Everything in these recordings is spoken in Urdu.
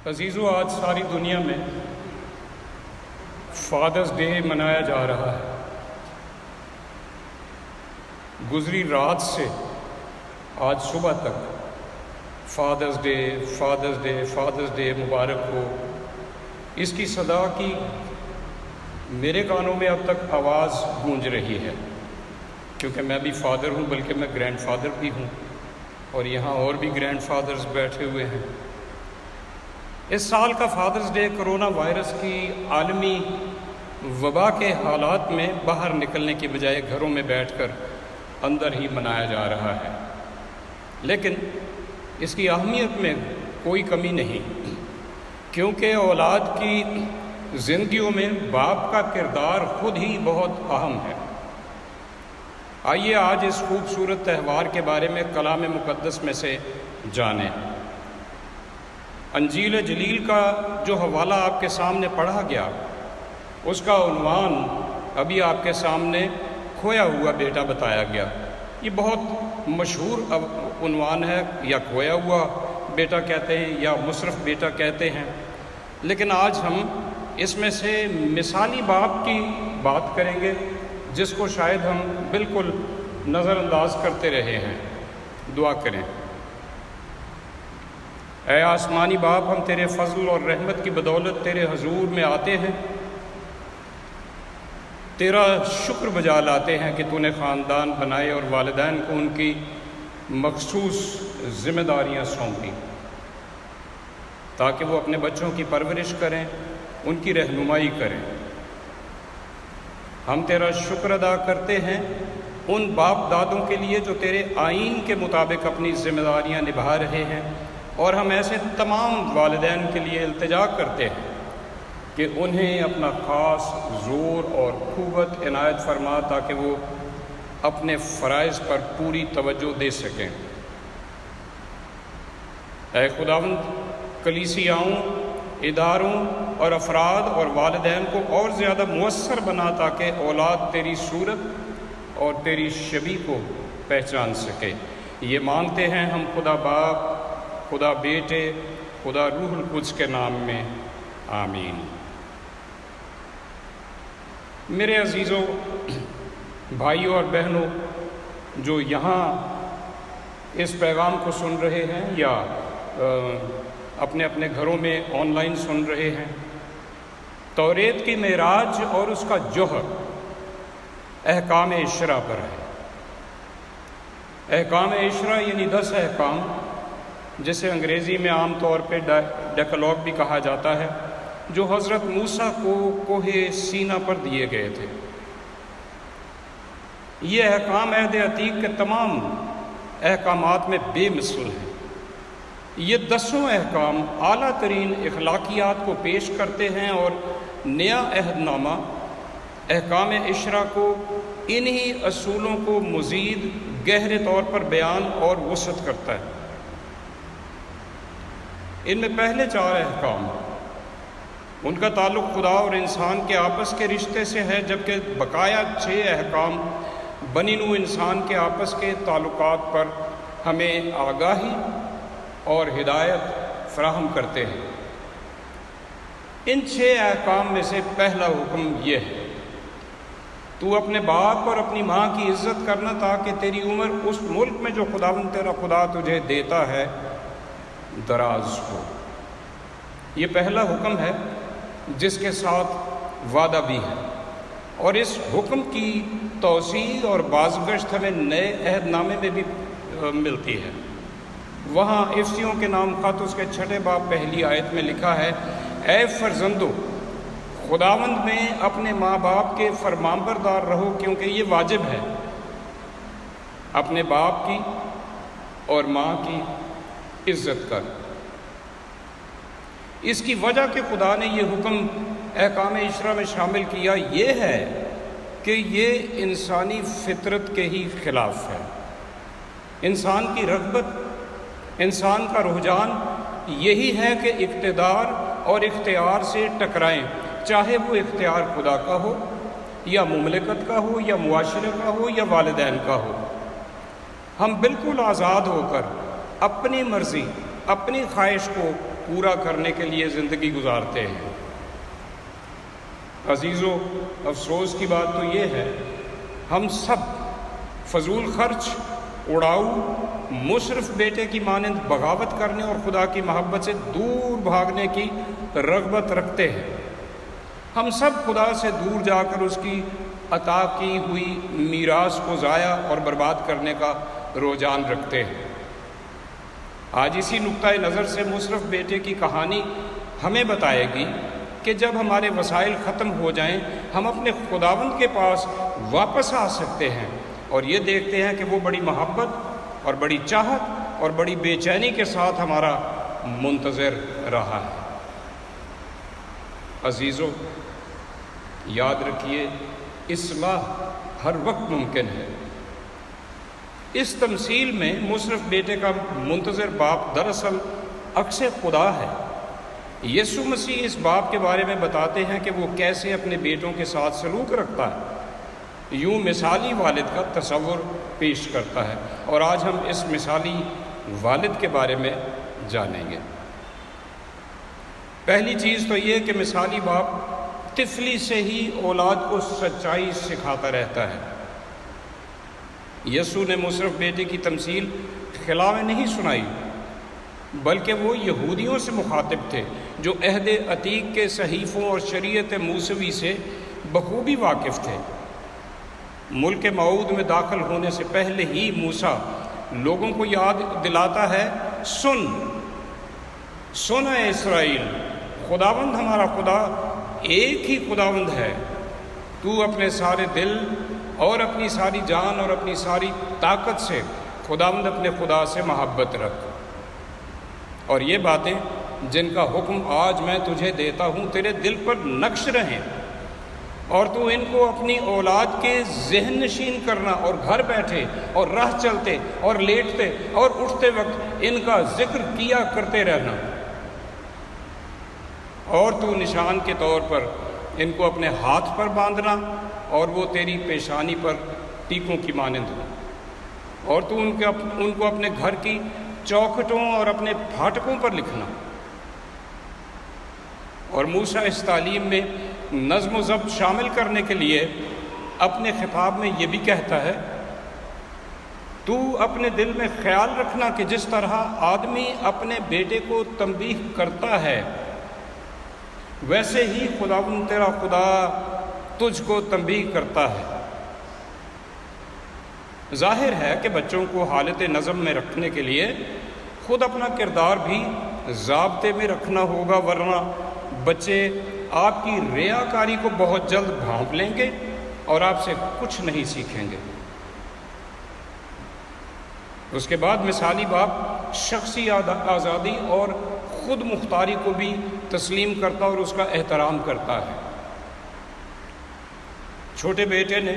عزیزو، آج ساری دنیا میں فادرز ڈے منایا جا رہا ہے۔ گزری رات سے آج صبح تک father's day father's day father's day مبارک ہو، اس کی صدا کی میرے کانوں میں اب تک آواز گونج رہی ہے، کیونکہ میں بھی فادر ہوں، بلکہ میں گرینڈ فادر بھی ہوں، اور یہاں اور بھی گرینڈ فادرز بیٹھے ہوئے ہیں۔ اس سال کا فادرز ڈے کرونا وائرس کی عالمی وبا کے حالات میں باہر نکلنے کی بجائے گھروں میں بیٹھ کر اندر ہی منایا جا رہا ہے، لیکن اس کی اہمیت میں کوئی کمی نہیں، کیونکہ اولاد کی زندگیوں میں باپ کا کردار خود ہی بہت اہم ہے۔ آئیے آج اس خوبصورت تہوار کے بارے میں کلام مقدس میں سے جانیں۔ انجیل جلیل کا جو حوالہ آپ کے سامنے پڑھا گیا، اس کا عنوان ابھی آپ کے سامنے کھویا ہوا بیٹا بتایا گیا۔ یہ بہت مشہور عنوان ہے، یا کھویا ہوا بیٹا کہتے ہیں یا مصرف بیٹا کہتے ہیں، لیکن آج ہم اس میں سے مثالی باپ کی بات کریں گے، جس کو شاید ہم بالکل نظر انداز کرتے رہے ہیں۔ دعا کریں۔ اے آسمانی باپ، ہم تیرے فضل اور رحمت کی بدولت تیرے حضور میں آتے ہیں، تیرا شکر بجا لاتے ہیں کہ تو نے خاندان بنائے اور والدین کو ان کی مخصوص ذمہ داریاں سونپی، تاکہ وہ اپنے بچوں کی پرورش کریں، ان کی رہنمائی کریں۔ ہم تیرا شکر ادا کرتے ہیں ان باپ دادوں کے لیے جو تیرے آئین کے مطابق اپنی ذمہ داریاں نبھا رہے ہیں، اور ہم ایسے تمام والدین کے لیے التجا کرتے ہیں کہ انہیں اپنا خاص زور اور قوت عنایت فرما، تاکہ وہ اپنے فرائض پر پوری توجہ دے سکیں۔ اے خداوند، کلیسیاؤں، اداروں اور افراد اور والدین کو اور زیادہ مؤثر بنا، تاکہ اولاد تیری صورت اور تیری شبیہ کو پہچان سکے۔ یہ مانگتے ہیں ہم خدا باپ، خدا بیٹے، خدا روح القدس کے نام میں، آمین۔ میرے عزیزوں، بھائیوں اور بہنوں جو یہاں اس پیغام کو سن رہے ہیں یا اپنے اپنے گھروں میں آن لائن سن رہے ہیں، توریت کی معراج اور اس کا جوہر احکام عشرہ پر ہے۔ احکام عشرہ یعنی 10 احکام، جسے انگریزی میں عام طور پہ ڈیکالوگ بھی کہا جاتا ہے، جو حضرت موسیٰ کو کوہ سینا پر دیے گئے تھے۔ یہ احکام عہد عتیق کے تمام احکامات میں بے مثل ہیں۔ یہ 10 احکام اعلیٰ ترین اخلاقیات کو پیش کرتے ہیں، اور نیا عہد نامہ احکام عشرہ کو انہی اصولوں کو مزید گہرے طور پر بیان اور وسعت کرتا ہے۔ ان میں پہلے 4 احکام ان کا تعلق خدا اور انسان کے آپس کے رشتے سے ہے، جبکہ بقایا 6 احکام بنی نوع انسان کے آپس کے تعلقات پر ہمیں آگاہی اور ہدایت فراہم کرتے ہیں۔ ان 6 احکام میں سے پہلا حکم یہ ہے، تو اپنے باپ اور اپنی ماں کی عزت کرنا، تاکہ تیری عمر اس ملک میں جو خداوند تیرا خدا تجھے دیتا ہے دراز ہو۔ یہ پہلا حکم ہے، جس کے ساتھ وعدہ بھی ہے، اور اس حکم کی توسیع اور بازگشت ہمیں نئے عہد نامے میں بھی ملتی ہے۔ وہاں افسیوں کے نام خط اس کے 6 باب پہلی آیت میں لکھا ہے، اے فرزندو، خداوند میں اپنے ماں باپ کے فرمانبردار رہو، کیونکہ یہ واجب ہے۔ اپنے باپ کی اور ماں کی عزت کر۔ اس کی وجہ کہ خدا نے یہ حکم احکام عشرہ میں شامل کیا یہ ہے کہ یہ انسانی فطرت کے ہی خلاف ہے۔ انسان کی رغبت، انسان کا رجحان یہی ہے کہ اقتدار اور اختیار سے ٹکرائیں، چاہے وہ اختیار خدا کا ہو یا مملکت کا ہو یا معاشرے کا ہو یا والدین کا ہو۔ ہم بالکل آزاد ہو کر اپنی مرضی، اپنی خواہش کو پورا کرنے کے لیے زندگی گزارتے ہیں۔ عزیزو، افسوس کی بات تو یہ ہے، ہم سب فضول خرچ، اڑاؤ، مصرف بیٹے کی مانند بغاوت کرنے اور خدا کی محبت سے دور بھاگنے کی رغبت رکھتے ہیں۔ ہم سب خدا سے دور جا کر اس کی عطا کی ہوئی میراث کو ضائع اور برباد کرنے کا رجحان رکھتے ہیں۔ آج اسی نقطۂ نظر سے مصرف بیٹے کی کہانی ہمیں بتائے گی کہ جب ہمارے وسائل ختم ہو جائیں ہم اپنے خداوند کے پاس واپس آ سکتے ہیں اور یہ دیکھتے ہیں کہ وہ بڑی محبت اور بڑی چاہت اور بڑی بے چینی کے ساتھ ہمارا منتظر رہا ہے۔ عزیزو، یاد رکھیے، اصلاح ہر وقت ممکن ہے۔ اس تمثیل میں مصرف بیٹے کا منتظر باپ دراصل عکس خدا ہے۔ یسوع مسیح اس باپ کے بارے میں بتاتے ہیں کہ وہ کیسے اپنے بیٹوں کے ساتھ سلوک رکھتا ہے، یوں مثالی والد کا تصور پیش کرتا ہے، اور آج ہم اس مثالی والد کے بارے میں جانیں گے۔ پہلی چیز تو یہ کہ مثالی باپ طفلی سے ہی اولاد کو سچائی سکھاتا رہتا ہے۔ یسوع نے مصرف بیٹے کی تمثیل خلا میں نہیں سنائی، بلکہ وہ یہودیوں سے مخاطب تھے جو عہد عتیق کے صحیفوں اور شریعت موسوی سے بخوبی واقف تھے۔ ملک موعود میں داخل ہونے سے پہلے ہی موسیٰ لوگوں کو یاد دلاتا ہے، سن اے اسرائیل، خداوند ہمارا خدا ایک ہی خداوند ہے، تو اپنے سارے دل اور اپنی ساری جان اور اپنی ساری طاقت سے خداوند اپنے خدا سے محبت رکھ، اور یہ باتیں جن کا حکم آج میں تجھے دیتا ہوں تیرے دل پر نقش رہیں، اور تو ان کو اپنی اولاد کے ذہن نشین کرنا، اور گھر بیٹھے اور راہ چلتے اور لیٹتے اور اٹھتے وقت ان کا ذکر کیا کرتے رہنا، اور تو نشان کے طور پر ان کو اپنے ہاتھ پر باندھنا، اور وہ تیری پیشانی پر ٹیکوں کی مانند ہو، اور تو ان کو اپنے گھر کی چوکھٹوں اور اپنے پھاٹکوں پر لکھنا۔ اور موسیٰ اس تعلیم میں نظم و ضبط شامل کرنے کے لیے اپنے خطاب میں یہ بھی کہتا ہے، تو اپنے دل میں خیال رکھنا کہ جس طرح آدمی اپنے بیٹے کو تنبیہ کرتا ہے، ویسے ہی خداوند تیرا خدا تجھ کو تنبیہ کرتا ہے۔ ظاہر ہے کہ بچوں کو حالت نظم میں رکھنے کے لیے خود اپنا کردار بھی ضابطے میں رکھنا ہوگا، ورنہ بچے آپ کی ریاکاری کو بہت جلد بھانپ لیں گے اور آپ سے کچھ نہیں سیکھیں گے۔ اس کے بعد مثالی باپ شخصی آزادی اور خود مختاری کو بھی تسلیم کرتا اور اس کا احترام کرتا ہے۔ چھوٹے بیٹے نے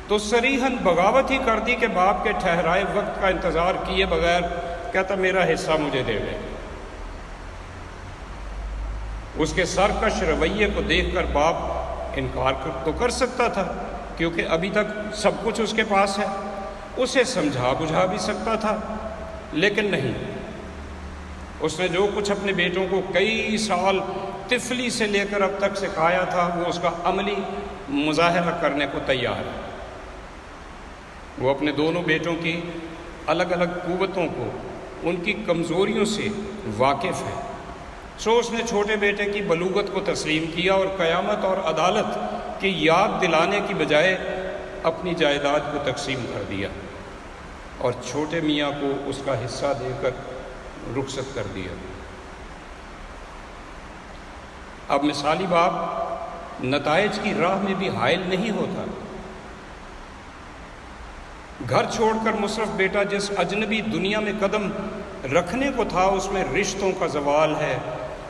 تو صریحاً بغاوت ہی کر دی کہ باپ کے ٹھہرائے وقت کا انتظار کیے بغیر کہتا میرا حصہ مجھے دے دے۔ اس کے سرکش رویے کو دیکھ کر باپ انکار تو کر سکتا تھا، کیونکہ ابھی تک سب کچھ اس کے پاس ہے، اسے سمجھا بجھا بھی سکتا تھا، لیکن نہیں، اس نے جو کچھ اپنے بیٹوں کو کئی سال طفلی سے لے کر اب تک سکھایا تھا وہ اس کا عملی مظاہرہ کرنے کو تیار ہے۔ وہ اپنے دونوں بیٹوں کی الگ الگ قوتوں کو، ان کی کمزوریوں سے واقف ہے، سو اس نے چھوٹے بیٹے کی بلوغت کو تسلیم کیا اور قیامت اور عدالت کی یاد دلانے کی بجائے اپنی جائیداد کو تقسیم کر دیا اور چھوٹے میاں کو اس کا حصہ دے کر رخصت کر دیا۔ اب مثالی باپ نتائج کی راہ میں بھی حائل نہیں ہوتا۔ گھر چھوڑ کر مصرف بیٹا جس اجنبی دنیا میں قدم رکھنے کو تھا اس میں رشتوں کا زوال ہے،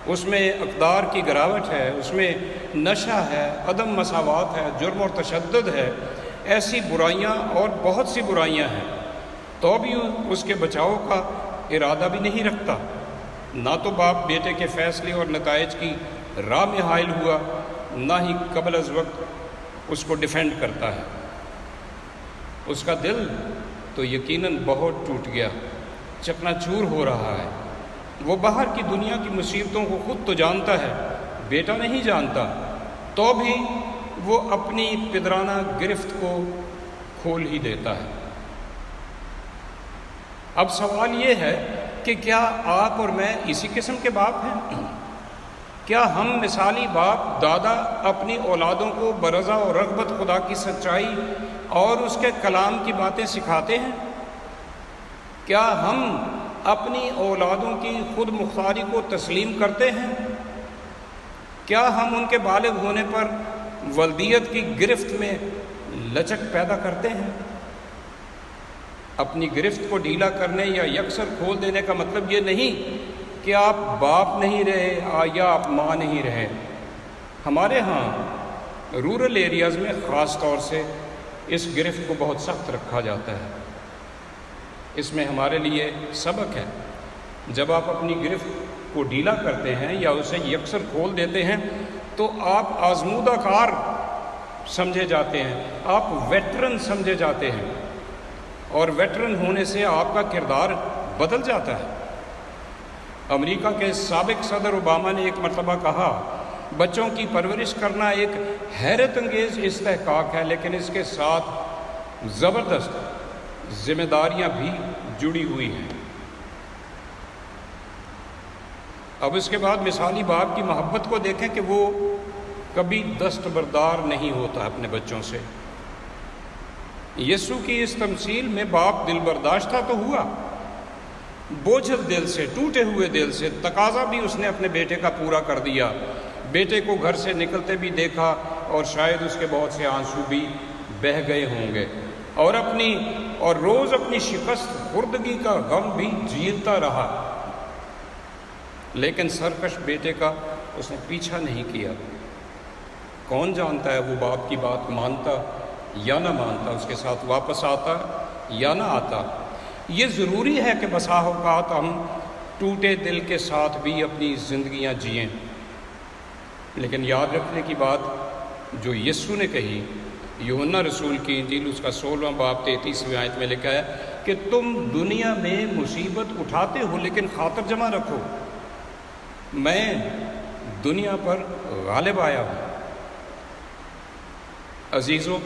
اس میں اقدار کی گراوٹ ہے، اس میں نشہ ہے، عدم مساوات ہے، جرم اور تشدد ہے، ایسی برائیاں اور بہت سی برائیاں ہیں، تو بھی اس کے بچاؤ کا ارادہ بھی نہیں رکھتا۔ نہ تو باپ بیٹے کے فیصلے اور نتائج کی راہ میں حائل ہوا، نہ ہی قبل از وقت اس کو ڈیفینڈ کرتا ہے۔ اس کا دل تو یقیناً بہت ٹوٹ گیا، چکنا چور ہو رہا ہے، وہ باہر کی دنیا کی مصیبتوں کو خود تو جانتا ہے، بیٹا نہیں جانتا، تو بھی وہ اپنی پدرانہ گرفت کو کھول ہی دیتا ہے۔ اب سوال یہ ہے کہ کیا آپ اور میں اسی قسم کے باپ ہیں؟ کیا ہم مثالی باپ دادا اپنی اولادوں کو برضا اور رغبت خدا کی سچائی اور اس کے کلام کی باتیں سکھاتے ہیں؟ کیا ہم اپنی اولادوں کی خود مختاری کو تسلیم کرتے ہیں؟ کیا ہم ان کے بالغ ہونے پر ولدیت کی گرفت میں لچک پیدا کرتے ہیں؟ اپنی گرفت کو ڈھیلا کرنے یا یکسر کھول دینے کا مطلب یہ نہیں کہ آپ باپ نہیں رہے یا آپ ماں نہیں رہے۔ ہمارے ہاں رورل ایریاز میں خاص طور سے اس گرفت کو بہت سخت رکھا جاتا ہے۔ اس میں ہمارے لیے سبق ہے، جب آپ اپنی گرفت کو ڈھیلا کرتے ہیں یا اسے یکسر کھول دیتے ہیں تو آپ آزمودہ کار سمجھے جاتے ہیں، آپ ویٹرن سمجھے جاتے ہیں، اور ویٹرن ہونے سے آپ کا کردار بدل جاتا ہے۔ امریکہ کے سابق صدر اوباما نے ایک مرتبہ کہا، بچوں کی پرورش کرنا ایک حیرت انگیز استحقاق ہے، لیکن اس کے ساتھ زبردست ذمہ داریاں بھی جڑی ہوئی ہیں۔ اب اس کے بعد مثالی باپ کی محبت کو دیکھیں کہ وہ کبھی دستبردار نہیں ہوتا اپنے بچوں سے۔ یسوع کی اس تمثیل میں باپ دل برداشتہ تو ہوا، بوجھل دل سے، ٹوٹے ہوئے دل سے، تقاضا بھی اس نے اپنے بیٹے کا پورا کر دیا۔ بیٹے کو گھر سے نکلتے بھی دیکھا اور شاید اس کے بہت سے آنسو بھی بہہ گئے ہوں گے، اور روز اپنی شکست خوردگی کا غم بھی جھیلتا رہا، لیکن سرکش بیٹے کا اس نے پیچھا نہیں کیا۔ کون جانتا ہے وہ باپ کی بات مانتا یا نہ مانتا، اس کے ساتھ واپس آتا یا نہ آتا۔ یہ ضروری ہے کہ بسا اوقات ہم ٹوٹے دل کے ساتھ بھی اپنی زندگیاں جئیں، لیکن یاد رکھنے کی بات جو یسوع نے کہی، یوحنا رسول کی انجیل اس کا 16واں باب 33ویں آیت میں لکھا ہے کہ تم دنیا میں مصیبت اٹھاتے ہو لیکن خاطر جمع رکھو، میں دنیا پر غالب آیا ہوں۔ عزیزو،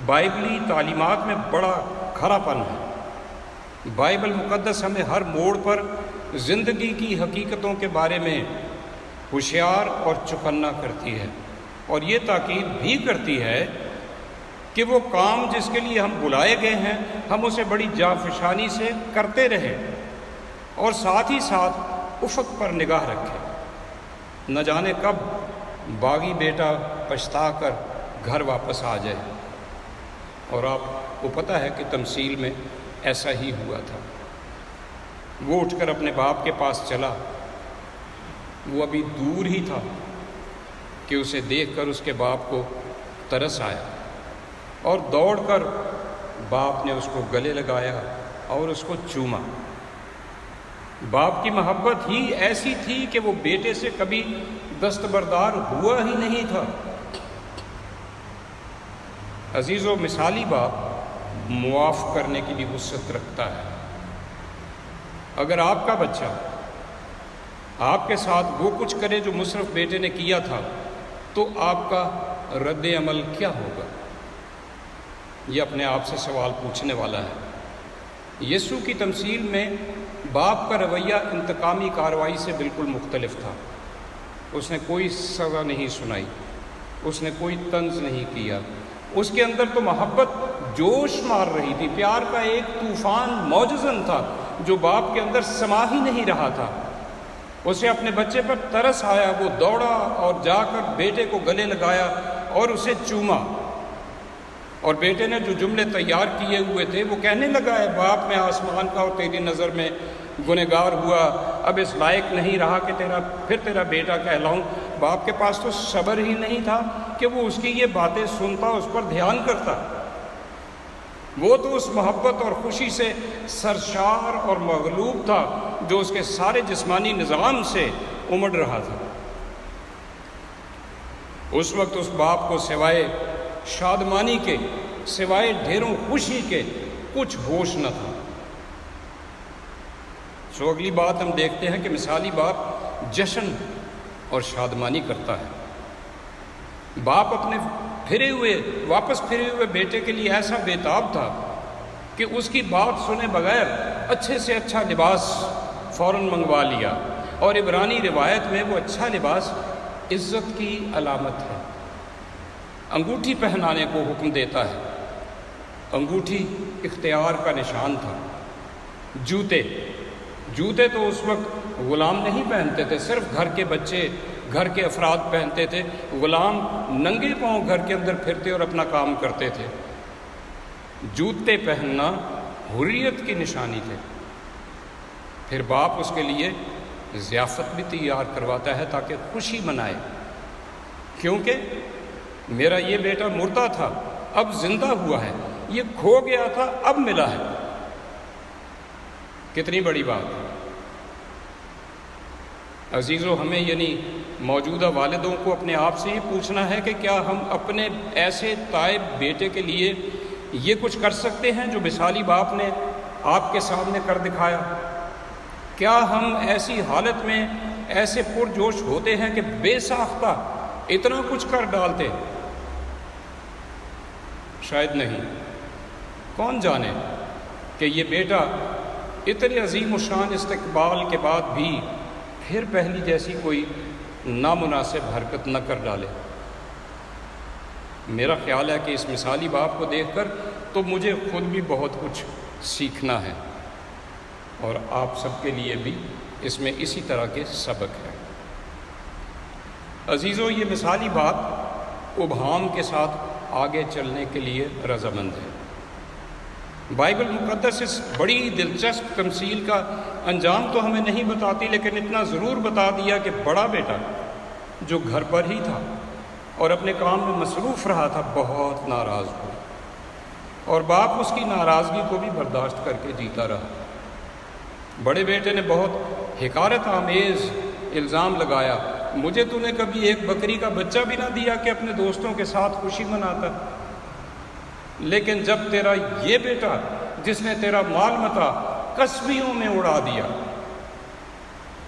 بائبلی تعلیمات میں بڑا کھرا پن ہے۔ بائبل مقدس ہمیں ہر موڑ پر زندگی کی حقیقتوں کے بارے میں ہوشیار اور چوکنا کرتی ہے، اور یہ تاکید بھی کرتی ہے کہ وہ کام جس کے لیے ہم بلائے گئے ہیں ہم اسے بڑی جانفشانی سے کرتے رہیں، اور ساتھ ہی ساتھ افق پر نگاہ رکھیں۔ نہ جانے کب باغی بیٹا پچھتا کر گھر واپس آ جائے، اور آپ کو پتہ ہے کہ تمثیل میں ایسا ہی ہوا تھا۔ وہ اٹھ کر اپنے باپ کے پاس چلا، وہ ابھی دور ہی تھا کہ اسے دیکھ کر اس کے باپ کو ترس آیا، اور دوڑ کر باپ نے اس کو گلے لگایا اور اس کو چوما۔ باپ کی محبت ہی ایسی تھی کہ وہ بیٹے سے کبھی دستبردار ہوا ہی نہیں تھا۔ عزیزو، مثالی باپ معاف کرنے کی بھی وسعت رکھتا ہے۔ اگر آپ کا بچہ آپ کے ساتھ وہ کچھ کرے جو مصرف بیٹے نے کیا تھا تو آپ کا رد عمل کیا ہوگا؟ یہ اپنے آپ سے سوال پوچھنے والا ہے۔ یسوع کی تمثیل میں باپ کا رویہ انتقامی کارروائی سے بالکل مختلف تھا۔ اس نے کوئی سزا نہیں سنائی، اس نے کوئی طنز نہیں کیا، اس کے اندر تو محبت جوش مار رہی تھی، پیار کا ایک طوفان موجزن تھا جو باپ کے اندر سما ہی نہیں رہا تھا۔ اسے اپنے بچے پر ترس آیا، وہ دوڑا اور جا کر بیٹے کو گلے لگایا اور اسے چوما، اور بیٹے نے جو جملے تیار کیے ہوئے تھے وہ کہنے لگا، ہے باپ میں آسمان کا اور تیری نظر میں گنہگار ہوا، اب اس لائق نہیں رہا کہ تیرا بیٹا کہلاؤں۔ باپ کے پاس تو صبر ہی نہیں تھا کہ وہ اس کی یہ باتیں سنتا، اس پر دھیان کرتا۔ وہ تو اس محبت اور خوشی سے سرشار اور مغلوب تھا جو اس کے سارے جسمانی نظام سے امڑ رہا تھا۔ اس وقت اس باپ کو سوائے شادمانی کے، سوائے ڈھیروں خوشی کے کچھ ہوش نہ تھا۔ سو اگلی بات ہم دیکھتے ہیں کہ مثالی باپ جشن اور شادمانی کرتا ہے۔ باپ اپنے واپس پھرے ہوئے بیٹے کے لیے ایسا بےتاب تھا کہ اس کی بات سنے بغیر اچھے سے اچھا لباس فوراً منگوا لیا، اور عبرانی روایت میں وہ اچھا لباس عزت کی علامت ہے۔ انگوٹھی پہنانے کو حکم دیتا ہے۔ انگوٹھی اختیار کا نشان تھا۔ جوتے تو اس وقت غلام نہیں پہنتے تھے، صرف گھر کے بچے، گھر کے افراد پہنتے تھے۔ غلام ننگے پاؤں گھر کے اندر پھرتے اور اپنا کام کرتے تھے۔ جوتے پہننا حریت کی نشانی تھے۔ پھر باپ اس کے لیے ضیافت بھی تیار کرواتا ہے تاکہ خوشی منائے، کیونکہ میرا یہ بیٹا مردہ تھا، اب زندہ ہوا ہے، یہ کھو گیا تھا، اب ملا ہے۔ کتنی بڑی بات ہے عزیزو! ہمیں یعنی موجودہ والدوں کو اپنے آپ سے ہی پوچھنا ہے کہ کیا ہم اپنے ایسے تائب بیٹے کے لیے یہ کچھ کر سکتے ہیں جو مثالی باپ نے آپ کے سامنے کر دکھایا؟ کیا ہم ایسی حالت میں ایسے پرجوش ہوتے ہیں کہ بے ساختہ اتنا کچھ کر ڈالتے؟ شاید نہیں۔ کون جانے کہ یہ بیٹا اتنے عظیم الشان استقبال کے بعد بھی پھر پہلی جیسی کوئی نامناسب حرکت نہ کر ڈالے۔ میرا خیال ہے کہ اس مثالی باپ کو دیکھ کر تو مجھے خود بھی بہت کچھ سیکھنا ہے، اور آپ سب کے لیے بھی اس میں اسی طرح کے سبق ہیں۔ عزیزو، یہ مثالی باپ ابہام کے ساتھ آگے چلنے کے لیے رضامند ہے۔ بائبل مقدس اس بڑی دلچسپ تمثیل کا انجام تو ہمیں نہیں بتاتی، لیکن اتنا ضرور بتا دیا کہ بڑا بیٹا جو گھر پر ہی تھا اور اپنے کام میں مصروف رہا تھا، بہت ناراض ہوا، اور باپ اس کی ناراضگی کو بھی برداشت کر کے جیتا رہا۔ بڑے بیٹے نے بہت حقارت آمیز الزام لگایا، مجھے تو نے کبھی ایک بکری کا بچہ بھی نہ دیا کہ اپنے دوستوں کے ساتھ خوشی مناتا۔ لیکن جب تیرا یہ بیٹا جس نے تیرا مال متا کسبیوں میں اڑا دیا،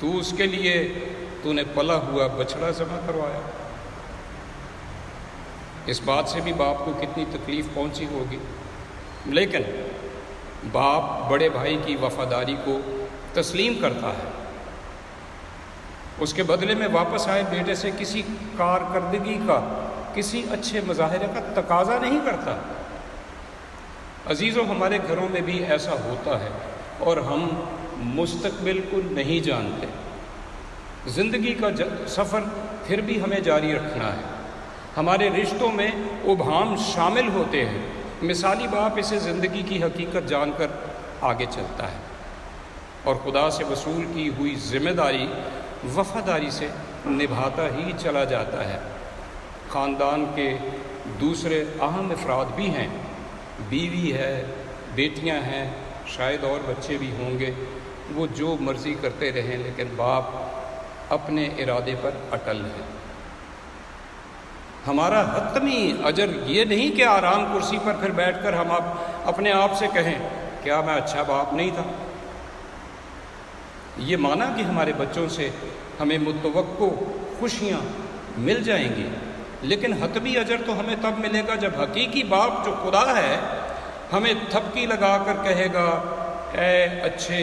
تو اس کے لیے تو نے پلا ہوا بچڑا ذبح کروایا۔ اس بات سے بھی باپ کو کتنی تکلیف پہنچی ہوگی، لیکن باپ بڑے بھائی کی وفاداری کو تسلیم کرتا ہے۔ اس کے بدلے میں واپس آئے بیٹے سے کسی کارکردگی کا، کسی اچھے مظاہرے کا تقاضا نہیں کرتا۔ عزیزو، ہمارے گھروں میں بھی ایسا ہوتا ہے، اور ہم مستقبل کو نہیں جانتے۔ زندگی کا سفر پھر بھی ہمیں جاری رکھنا ہے۔ ہمارے رشتوں میں ابہام شامل ہوتے ہیں۔ مثالی باپ اسے زندگی کی حقیقت جان کر آگے چلتا ہے، اور خدا سے وصول کی ہوئی ذمہ داری وفاداری سے نبھاتا ہی چلا جاتا ہے۔ خاندان کے دوسرے اہم افراد بھی ہیں، بیوی ہے، بیٹیاں ہیں، شاید اور بچے بھی ہوں گے، وہ جو مرضی کرتے رہیں، لیکن باپ اپنے ارادے پر اٹل ہے۔ ہمارا حتمی اجر یہ نہیں کہ آرام کرسی پر پھر بیٹھ کر ہم اپنے آپ سے کہیں کیا میں اچھا باپ نہیں تھا۔ یہ مانا کہ ہمارے بچوں سے ہمیں متوقع خوشیاں مل جائیں گی، لیکن حتمی اجر تو ہمیں تب ملے گا جب حقیقی باپ جو خدا ہے ہمیں تھپکی لگا کر کہے گا، اے اچھے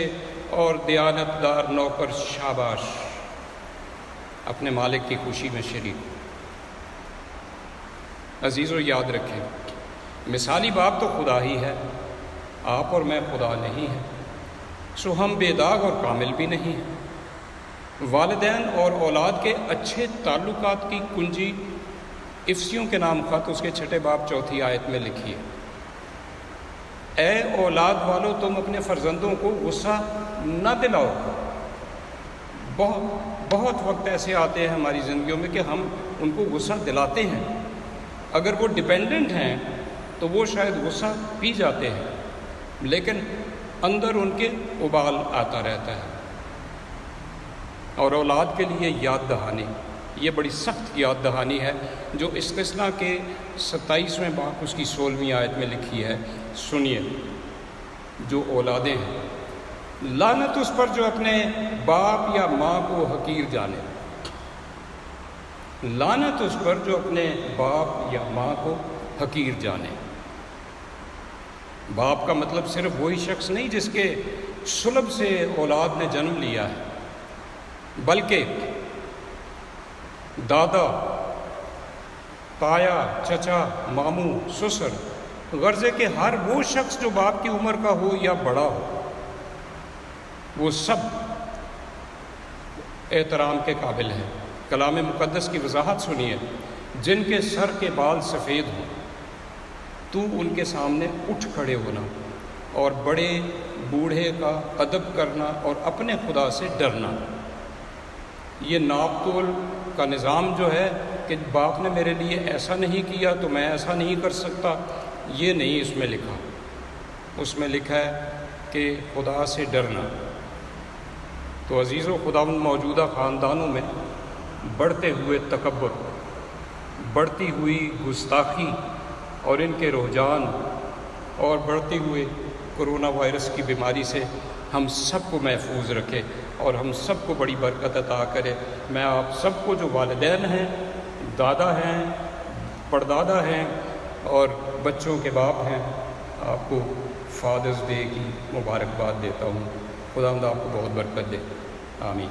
اور دیانتدار نوکر، شاباش، اپنے مالک کی خوشی میں شریک۔ عزیزو، یاد رکھیں، مثالی باپ تو خدا ہی ہے، آپ اور میں خدا نہیں ہیں، سو ہم بے داغ اور کامل بھی نہیں ہیں۔ والدین اور اولاد کے اچھے تعلقات کی کنجی افسیوں کے نام خط اس کے 6 باب 4 آیت میں لکھی ہے۔ اے اولاد والو، تم اپنے فرزندوں کو غصہ نہ دلاؤ۔ بہت وقت ایسے آتے ہیں ہماری زندگیوں میں کہ ہم ان کو غصہ دلاتے ہیں۔ اگر وہ ڈیپینڈنٹ ہیں تو وہ شاید غصہ پی جاتے ہیں، لیکن اندر ان کے ابال آتا رہتا ہے۔ اور اولاد کے لیے یاد دہانی، یہ بڑی سخت یاد دہانی ہے جو استثناء کے 27ویں باب اس کی 16ویں آیت میں لکھی ہے۔ سنیے، جو اولادیں ہیں لعنت اس پر جو اپنے باپ یا ماں کو حقیر جانے، لعنت اس پر جو اپنے باپ یا ماں کو حقیر جانے۔ باپ کا مطلب صرف وہی شخص نہیں جس کے صلب سے اولاد نے جنم لیا ہے، بلکہ دادا، تایا، چچا، ماموں، سسر، غرضے کہ ہر وہ شخص جو باپ کی عمر کا ہو یا بڑا ہو، وہ سب احترام کے قابل ہیں۔ کلام مقدس کی وضاحت سنیے، جن کے سر کے بال سفید ہوں تو ان کے سامنے اٹھ کھڑے ہونا اور بڑے بوڑھے کا ادب کرنا اور اپنے خدا سے ڈرنا۔ یہ ناپ تول کا نظام جو ہے کہ باپ نے میرے لیے ایسا نہیں کیا تو میں ایسا نہیں کر سکتا، یہ نہیں اس میں لکھا۔ اس میں لکھا ہے کہ خدا سے ڈرنا۔ تو عزیزو، خداوند موجودہ خاندانوں میں بڑھتے ہوئے تکبر، بڑھتی ہوئی گستاخی اور ان کے رجحان اور بڑھتی ہوئے کرونا وائرس کی بیماری سے ہم سب کو محفوظ رکھے اور ہم سب کو بڑی برکت عطا کرے۔ میں آپ سب کو جو والدین ہیں، دادا ہیں، پردادا ہیں اور بچوں کے باپ ہیں، آپ کو فادرز ڈے کی مبارکباد دیتا ہوں۔ خداوند آپ کو بہت برکت دے، آمین۔